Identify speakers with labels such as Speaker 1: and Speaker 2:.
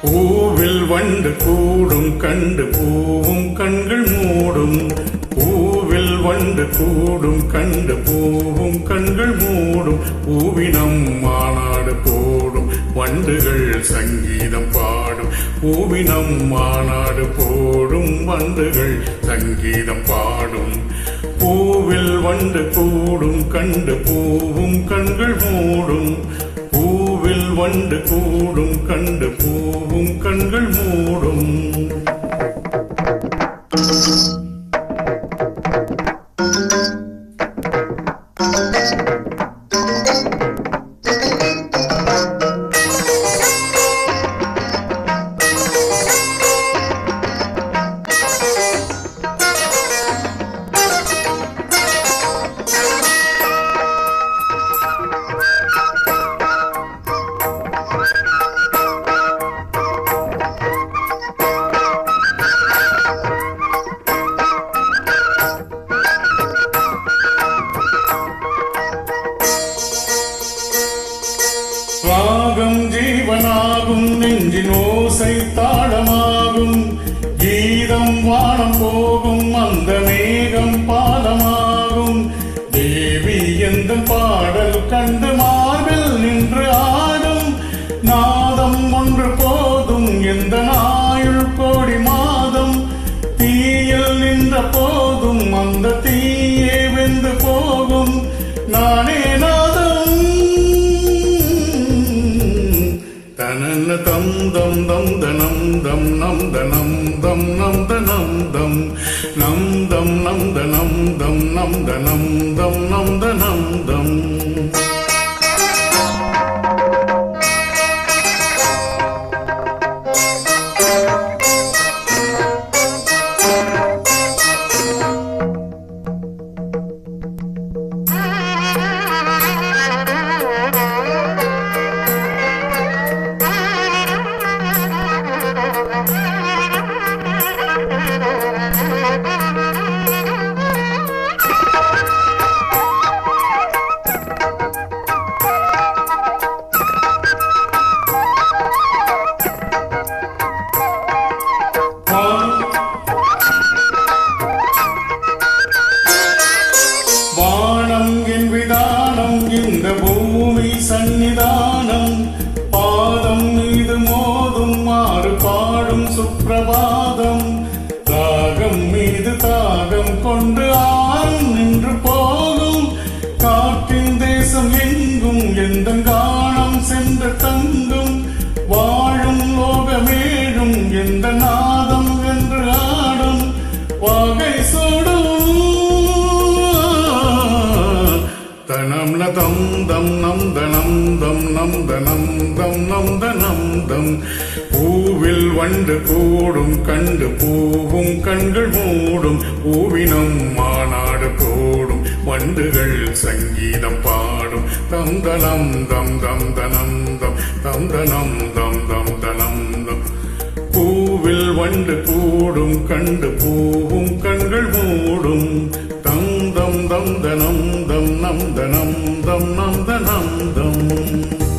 Speaker 1: பூவில் வண்டு கூடும் கண்டு பூவும் கண்கள் மூடும். பூவில் வண்டு கூடும் கண்டு பூவும் கண்கள் மூடும். பூவினம் மாநாடு போடும் வண்டுகள் சங்கீதம் பாடும். பூவினம் மாநாடு போடும் வண்டுகள் சங்கீதம் பாடும். பூவில் வண்டு கூடும் கண்டு பூவும் கண்கள் மூடும். பூவில் வண்டு கூடும் கண்டு பூவும் கண்கள் மூடும். ராகம் ஜீவனாகும் நெஞ்சின் ஓசை தாளமாகும். கீதம் வானம் போகும் அந்த மேகம் பாலமாகும். தேவி எந்த பாடல் கண்டு மார்பில் நின்று ஆடும். நாதம் ஒன்று போதும் எந்த நாயுள் கோடி மாதம். தீயில் நின்ற போதும் அந்த தீயே வெந்து போகும். நானே நாதம் தனன தம் தம் தம் தனம் தம் நம் தனம் தம் நம் தனம் தம் நம் தம் நம் தனம் தம் நம் தனம் தம் நம் தனம் தம். இந்த பூமி சன்னிதானம் பாதம் மீது மோதும் மாறு பாடும் சுப்பிரபாதம். ராகம் மீது தாகம் கொண்டு ஆறும் நின்று போகும். காற்றின் தேசம் எங்கும் எந்த காணம் சென்று தங்கும். வாழும் லோகமேடும் எந்த நாதம் என்று ஆடும். வாகை சூடும் தனம் நதம் தம் நம் தனம் தம் நம் தனம் தம் நம் தனம் தம். பூவில் வண்டு கூடும் கண்டு பூவும் கண்கள் மூடும். பூவினம் மாநாடு போடும் வண்டுகள் சங்கீதம் பாடும். தம் தனம் தம் தம் தனம் தம் தம் தனம் தம் தம் தனம் தம். பூவில் வண்டு கூடும் கண்டு பூவும் கண்கள் மூடும். தம் தம் தம் தனம் தம் நம் தனம் தம் நம் தனம் தம்.